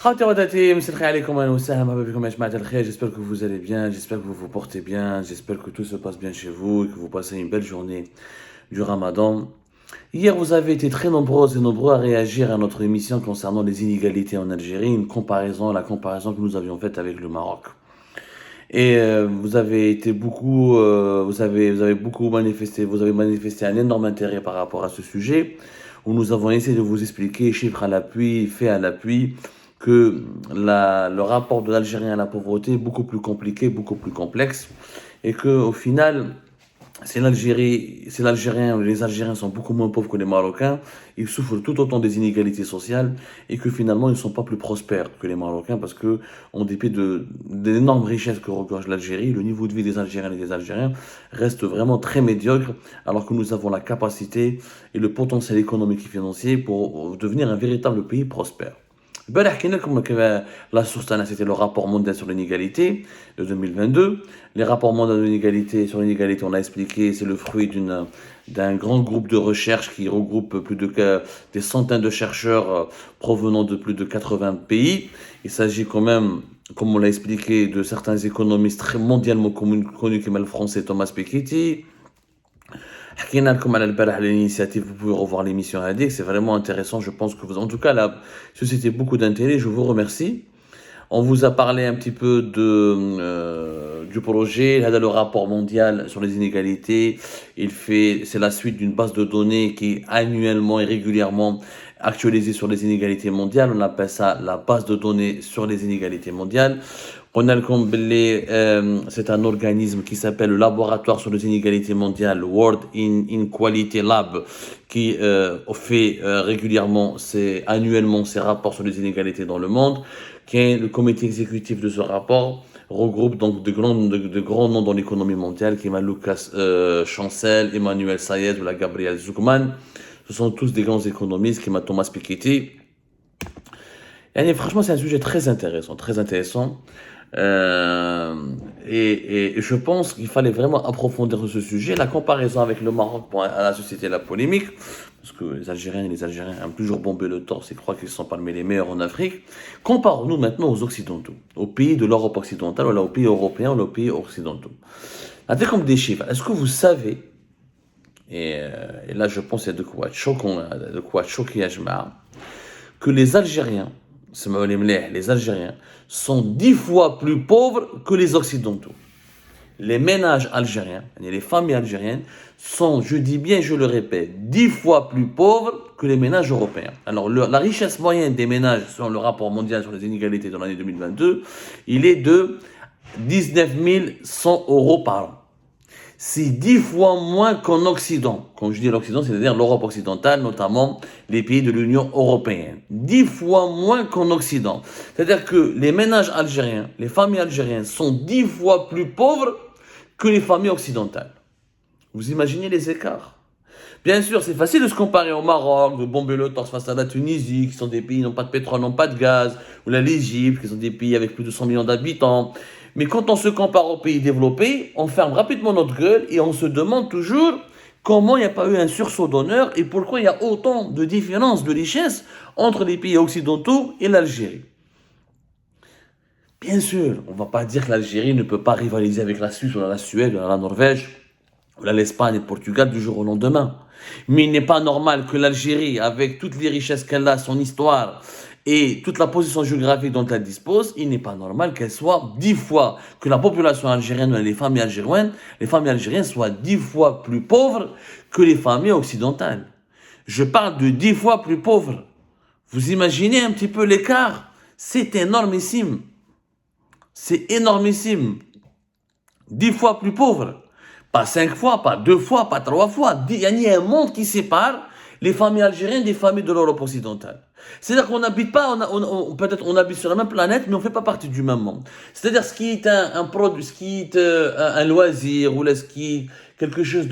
J'espère que vous allez bien, j'espère que vous vous portez bien, j'espère que tout se passe bien chez vous et que vous passez une belle journée du Ramadan. Hier, vous avez été très nombreuses et nombreux à réagir à notre émission concernant les inégalités en Algérie, la comparaison que nous avions faite avec le Maroc. Et vous avez été beaucoup, vous avez beaucoup manifesté, vous avez manifesté un énorme intérêt par rapport à ce sujet, où nous avons essayé de vous expliquer, chiffres à l'appui, faits à l'appui, que le rapport de l'Algérien à la pauvreté est beaucoup plus compliqué, beaucoup plus complexe, et que au final, les Algériens sont beaucoup moins pauvres que les Marocains, ils souffrent tout autant des inégalités sociales et que finalement ils ne sont pas plus prospères que les Marocains parce que, en dépit d'énormes richesses que regorge l'Algérie, le niveau de vie des Algériens et des Algériens reste vraiment très médiocre alors que nous avons la capacité et le potentiel économique et financier pour devenir un véritable pays prospère. امبارح حكينا لكم la source تاعنا c'était le rapport mondial sur l'inégalité de 2022. Les rapports mondiaux de l'inégalité sur l'inégalité, on a expliqué, c'est le fruit d'un grand groupe de recherche qui regroupe des centaines de chercheurs provenant de plus de 80 pays. Il s'agit quand même, comme on l'a expliqué, de certains économistes très mondialement connus comme le français Thomas Piketty. حكينا لكم على البارح على l'initiative, vous pouvez revoir l'émission هذيك, c'est vraiment intéressant, je pense que vous, en tout cas là, suscité beaucoup d'intérêt, je vous remercie. On vous a parlé un petit peu du projet, là, le rapport mondial sur les inégalités, c'est la suite d'une base de données qui est annuellement et régulièrement actualisée sur les inégalités mondiales, on appelle ça la base de données sur les inégalités mondiales. On a c'est un organisme qui s'appelle le Laboratoire sur les inégalités mondiales, World Inequality Lab, qui fait régulièrement, annuellement ses rapports sur les inégalités dans le monde, qui est le comité exécutif de ce rapport, regroupe donc de grands noms dans l'économie mondiale, qui est Lucas Chancel, Emmanuel Sayed ou la Gabriel Zuckman. Ce sont tous des grands économistes, qui est Thomas Piketty. Et franchement, c'est un sujet très intéressant, très intéressant. Et je pense qu'il fallait vraiment approfondir ce sujet. La comparaison avec le Maroc à la société la polémique, parce que les Algériens aiment toujours bomber le torse et croient qu'ils sont parmi les meilleurs en Afrique. Comparons-nous maintenant aux Occidentaux, aux pays de l'Europe occidentale, ou aux pays européens, ou aux pays occidentaux. Avec comme des chiffres, est-ce que vous savez, et là je pense qu'il y a de quoi choquer que les Algériens sont 10 fois plus pauvres que les Occidentaux. Les ménages algériens, les familles algériennes sont, je dis bien, je le répète, 10 fois plus pauvres que les ménages européens. Alors, la richesse moyenne des ménages, selon le rapport mondial sur les inégalités de l'année 2022, il est de 19 100 euros par an. C'est 10 fois moins qu'en Occident. Quand je dis l'Occident, c'est-à-dire l'Europe occidentale, notamment les pays de l'Union européenne. 10 fois moins qu'en Occident. C'est-à-dire que les ménages algériens, les familles algériennes sont 10 fois plus pauvres que les familles occidentales. Vous imaginez les écarts? Bien sûr, c'est facile de se comparer au Maroc, de bomber le torse face à la Tunisie, qui sont des pays qui n'ont pas de pétrole, n'ont pas de gaz, ou l'Égypte, qui sont des pays avec plus de 100 millions d'habitants. Mais quand on se compare aux pays développés, on ferme rapidement notre gueule et on se demande toujours comment il n'y a pas eu un sursaut d'honneur et pourquoi il y a autant de différences de richesse entre les pays occidentaux et l'Algérie. Bien sûr, on ne va pas dire que l'Algérie ne peut pas rivaliser avec la Suisse ou la Suède ou la Norvège ou l'Espagne et le Portugal du jour au lendemain. Mais il n'est pas normal que l'Algérie, avec toutes les richesses qu'elle a, son histoire et toute la position géographique dont elle dispose, il n'est pas normal qu'elle soit 10 fois, que la population algérienne, les familles algériennes soient 10 fois plus pauvres que les familles occidentales. Je parle de 10 fois plus pauvres. Vous imaginez un petit peu l'écart? C'est énormissime. C'est énormissime. 10 fois plus pauvres. Pas 5 fois, pas 2 fois, pas 3 fois. Il y a un monde qui sépare les familles algériennes des familles de l'Europe occidentale. C'est-à-dire qu'on n'habite pas, peut-être on habite sur la même planète, mais on ne fait pas partie du même monde. C'est-à-dire ce qui est un produit, ce qui est un loisir, ou là, ce qui est quelque chose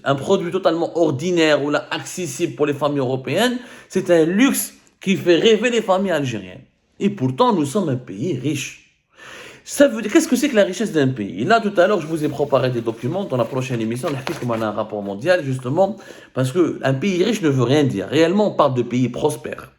un produit totalement ordinaire ou là, accessible pour les familles européennes, c'est un luxe qui fait rêver les familles algériennes. Et pourtant, nous sommes un pays riche. Ça veut dire, qu'est-ce que c'est que la richesse d'un pays? Et là, tout à l'heure, je vous ai préparé des documents. Dans la prochaine émission, on a un rapport mondial, justement, parce qu'un pays riche ne veut rien dire. Réellement, on parle de pays prospères.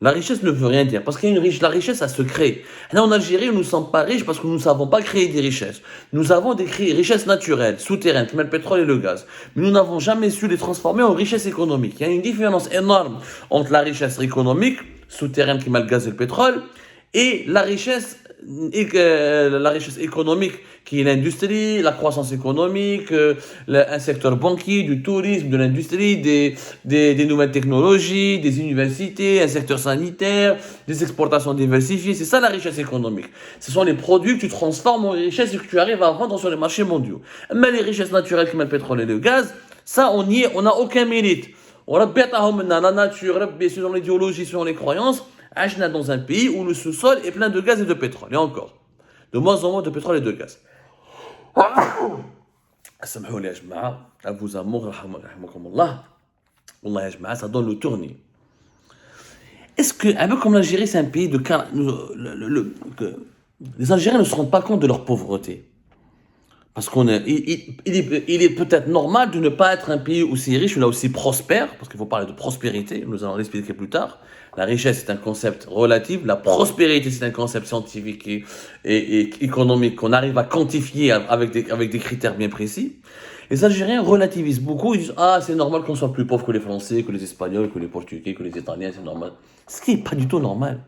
La richesse ne veut rien dire. Parce qu'il y a la richesse, ça se crée. Là, en Algérie, nous ne sommes pas riches parce que nous ne savons pas créer des richesses. Nous avons des richesses naturelles, souterraines, comme le pétrole et le gaz. Mais nous n'avons jamais su les transformer en richesses économiques. Il y a une différence énorme entre la richesse économique, souterraine, qui met le gaz et le pétrole, et la richesse économique, qui est l'industrie, la croissance économique, un secteur banquier, du tourisme, de l'industrie, des nouvelles technologies, des universités, un secteur sanitaire, des exportations diversifiées. C'est ça la richesse économique. Ce sont les produits que tu transformes en richesse et que tu arrives à vendre sur les marchés mondiaux. Mais les richesses naturelles comme le pétrole et le gaz, ça on n'a aucun mérite. On a la nature, selon l'idéologie, selon les croyances. Achna dans un pays où le sous-sol est plein de gaz et de pétrole. Et encore, de moins en moins de pétrole et de gaz. سامحوا لي يا جماعة, à vous amour, رحمكم الله. والله يا جماعة, ça donne le tournis. Est-ce que, un peu comme l'Algérie, c'est un pays de... les Algériens ne se rendent pas compte de leur pauvreté. Parce il est peut-être normal de ne pas être un pays aussi riche ou là aussi prospère, parce qu'il faut parler de prospérité, nous allons l'expliquer plus tard. La richesse, c'est un concept relatif, la prospérité, c'est un concept scientifique et économique qu'on arrive à quantifier avec des critères bien précis. Les Algériens relativisent beaucoup, ils disent « Ah, c'est normal qu'on soit plus pauvre que les Français, que les Espagnols, que les Portugais, que les Italiens, c'est normal. » Ce qui n'est pas du tout normal.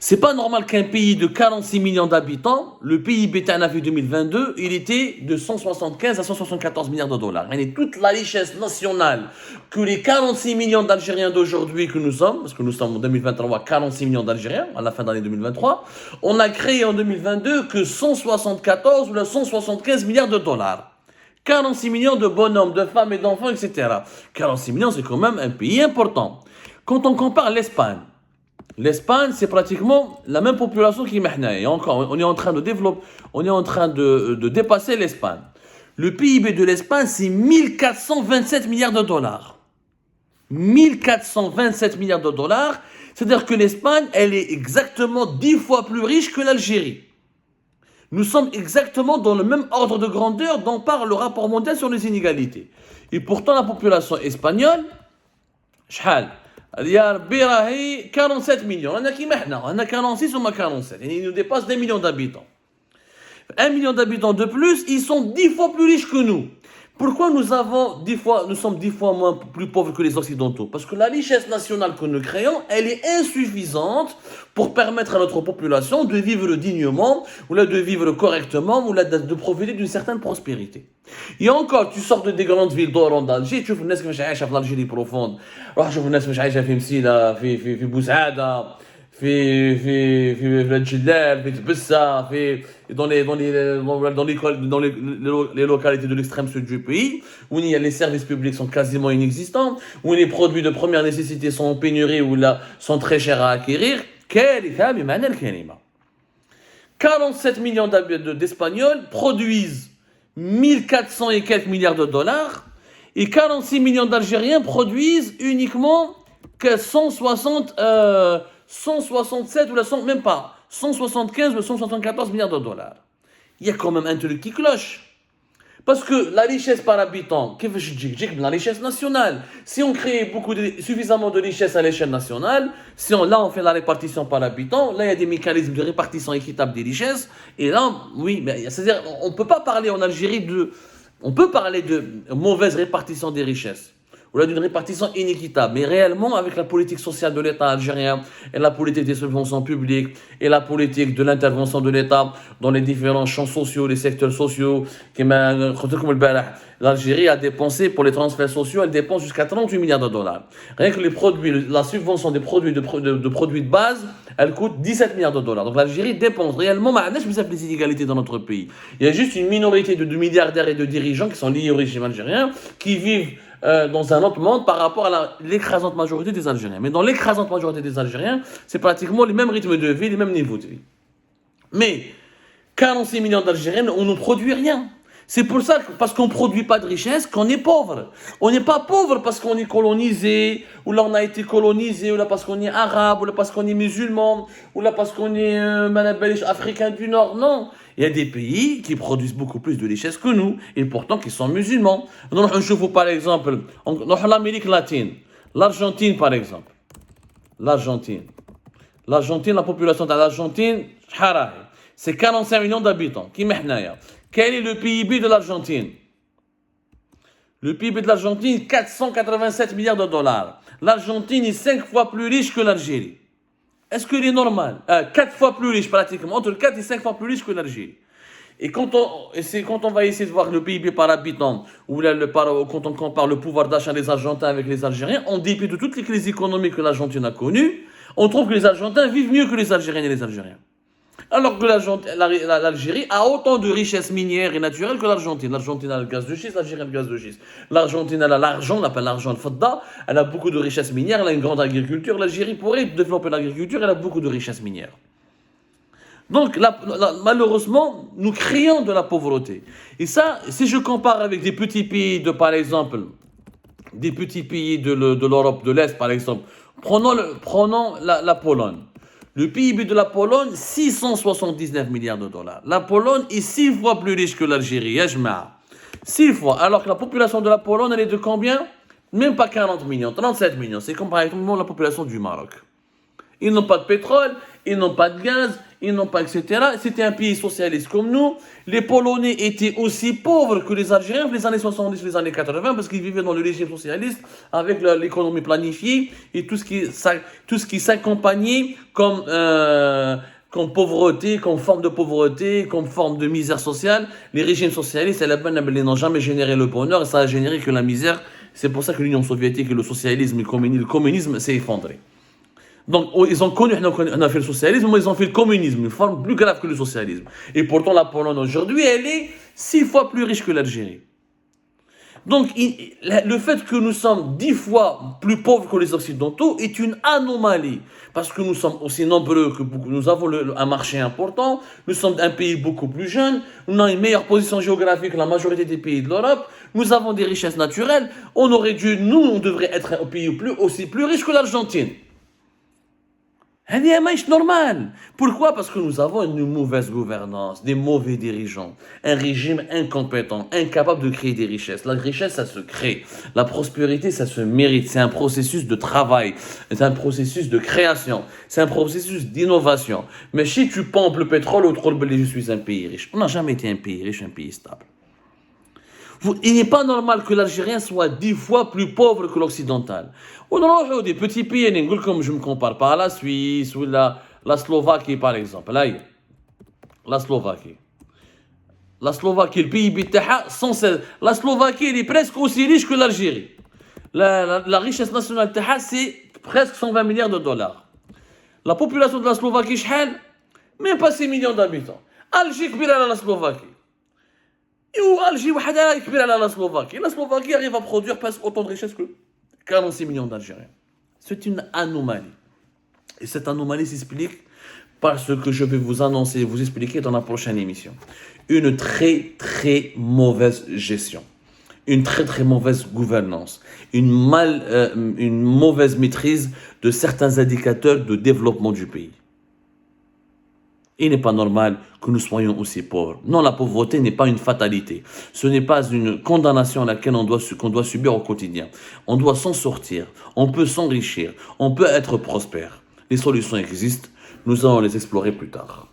C'est pas normal qu'un pays de 46 millions d'habitants, le PIB en 2022, il était de 175 à 174 milliards de dollars. Et toute la richesse nationale que les 46 millions d'Algériens d'aujourd'hui que nous sommes, parce que nous sommes en 2023 46 millions d'Algériens, à la fin de l'année 2023, on a créé en 2022 que 174 ou 175 milliards de dollars. 46 millions de bonhommes, de femmes et d'enfants, etc. 46 millions, c'est quand même un pays important. Quand on compare l'Espagne, c'est pratiquement la même population qu'Imahna. Et encore, on est en train de développer, on est en train de dépasser l'Espagne. Le PIB de l'Espagne, c'est 1427 milliards de dollars. 1427 milliards de dollars, c'est-à-dire que l'Espagne, elle est exactement 10 fois plus riche que l'Algérie. Nous sommes exactement dans le même ordre de grandeur dont parle le rapport mondial sur les inégalités. Et pourtant, la population espagnole, شحال يا ربي راهي 47 millions. On a qui maintenant, on a 46 ou 47. Et ils nous dépassent des millions d'habitants. 1 million d'habitants de plus, ils sont 10 fois plus riches que nous. Pourquoi nous sommes 10 fois plus pauvres que les Occidentaux? Parce que la richesse nationale que nous créons, elle est insuffisante pour permettre à notre population de vivre dignement, ou là de vivre correctement, ou là de profiter d'une certaine prospérité. Et encore, tu sors des grandes villes d'Oran d'Alger, tu vois les gens qui vivent dans l'Algérie profonde, tu vois les gens qui vivent في مسيلة, في بوسعادة, في الجلال, في تبسة, dans les localités de l'extrême sud du pays, où les services publics sont quasiment inexistants, où les produits de première nécessité sont en pénurie, ou là sont très chers à acquérir. 47 millions d'Espagnols produisent 1400 et quelques milliards de dollars, et 46 millions d'Algériens produisent uniquement que 167 ou 175 ou 174 milliards de dollars. Il y a quand même un truc qui cloche. Parce que la richesse par habitant, la richesse nationale, si on crée suffisamment de richesse à l'échelle nationale, là on fait la répartition par habitant, là il y a des mécanismes de répartition équitable des richesses, et là, oui, c'est-à-dire on ne peut pas parler en Algérie on peut parler de mauvaise répartition des richesses, ou là d'une répartition inéquitable, mais réellement avec la politique sociale de l'État algérien, et la politique des subventions publiques, et la politique de l'intervention de l'État dans les différents champs sociaux, les secteurs sociaux, l'Algérie a dépensé pour les transferts sociaux, elle dépense jusqu'à 38 milliards de dollars. Rien que les produits, la subvention des produits de produits de base, elle coûte 17 milliards de dollars. Donc l'Algérie dépense réellement, les inégalités dans notre pays. Il y a juste une minorité de milliardaires et de dirigeants qui sont liés au régime algérien, qui vivent dans un autre monde par rapport à l'écrasante majorité des Algériens. Mais dans l'écrasante majorité des Algériens, c'est pratiquement les mêmes rythmes de vie, les mêmes niveaux de vie. Mais 46 millions d'Algériens, on ne produit rien. C'est pour ça, parce qu'on ne produit pas de richesse, qu'on est pauvre. On n'est pas pauvre parce qu'on est colonisé, ou là on a été colonisé, ou là parce qu'on est arabe, ou là parce qu'on est musulman, ou là parce qu'on est africain du Nord. Non. Il y a des pays qui produisent beaucoup plus de richesse que nous, et pourtant qui sont musulmans. Je vous par exemple, dans l'Amérique latine, l'Argentine par exemple. l'Argentine. L'Argentine, la population de l'Argentine, c'est 45 millions d'habitants. Quel est le PIB de l'Argentine? Le PIB de l'Argentine, 487 milliards de dollars. L'Argentine est 5 fois plus riche que l'Algérie. Est-ce qu'il est normal? 4 fois plus riche pratiquement, entre 4 et 5 fois plus riche que l'Algérie. Et quand on va essayer de voir le PIB par habitant, ou quand on compare le pouvoir d'achat des Argentins avec les Algériens, en dépit de toutes les crises économiques que l'Argentine a connues, on trouve que les Argentins vivent mieux que les Algériens et les Algériens. Alors que l'Algérie a autant de richesses minières et naturelles que l'Argentine. L'Argentine a le gaz de schiste, l'Algérie a le gaz de schiste. L'Argentine a l'argent, on appelle l'argent le fadda, elle a beaucoup de richesses minières, elle a une grande agriculture. L'Algérie pourrait développer l'agriculture, elle a beaucoup de richesses minières. Donc, malheureusement, nous créons de la pauvreté. Et ça, si je compare avec des petits pays par exemple, des petits pays de l'Europe de l'Est, par exemple, prenons la Pologne. Le PIB de la Pologne, 679 milliards de dollars. La Pologne est 6 fois plus riche que l'Algérie, 6 fois. Alors que la population de la Pologne, elle est de combien? Même pas 40 millions, 37 millions. C'est comme par exemple la population du Maroc. Ils n'ont pas de pétrole, ils n'ont pas de gaz, ils n'ont pas, etc. C'était un pays socialiste comme nous. Les Polonais étaient aussi pauvres que les Algériens les années 70, les années 80, parce qu'ils vivaient dans le régime socialiste avec l'économie planifiée et tout ce qui s'accompagnait comme pauvreté, comme forme de pauvreté, comme forme de misère sociale. Les régimes socialistes, ils n'ont jamais généré le bonheur et ça a généré que la misère. C'est pour ça que l'Union soviétique et le socialisme et le communisme s'est effondré. Donc, ils ont connu, on a fait le socialisme, mais ils ont fait le communisme, une forme plus grave que le socialisme. Et pourtant, la Pologne aujourd'hui, elle est 6 fois plus riche que l'Algérie. Donc, le fait que nous sommes 10 fois plus pauvres que les Occidentaux est une anomalie. Parce que nous sommes aussi nombreux, que nous avons un marché important, nous sommes un pays beaucoup plus jeune, nous avons une meilleure position géographique que la majorité des pays de l'Europe, nous avons des richesses naturelles, on devrait être un pays aussi plus riche que l'Argentine. C'est normal. Pourquoi? Parce que nous avons une mauvaise gouvernance, des mauvais dirigeants, un régime incompétent, incapable de créer des richesses. La richesse, ça se crée. La prospérité, ça se mérite. C'est un processus de travail, c'est un processus de création, c'est un processus d'innovation. Mais si tu pompes le pétrole, je suis un pays riche. On n'a jamais été un pays riche, un pays stable. Il n'est pas normal que l'Algérien soit 10 fois plus pauvre que l'Occidental. On a des petits pays, comme je ne me compare pas à la Suisse ou la Slovaquie par exemple. Là, la Slovaquie. La Slovaquie, le PIB de 116. La Slovaquie, elle est presque aussi riche que l'Algérie. La richesse nationale de c'est presque 120 milliards de dollars. La population de la Slovaquie, même pas 6 millions d'habitants. Alger, la Slovaquie. Et Alger, la Slovaquie. La Slovaquie arrive à produire presque autant de richesses que 46 millions d'Algériens. C'est une anomalie. Et cette anomalie s'explique par ce que je vais vous annoncer, vous expliquer dans la prochaine émission. Une très très mauvaise gestion. Une très très mauvaise gouvernance. Une mauvaise maîtrise de certains indicateurs de développement du pays. Il n'est pas normal que nous soyons aussi pauvres. Non, la pauvreté n'est pas une fatalité. Ce n'est pas une condamnation à laquelle qu'on doit subir au quotidien. On doit s'en sortir. On peut s'enrichir. On peut être prospère. Les solutions existent. Nous allons les explorer plus tard.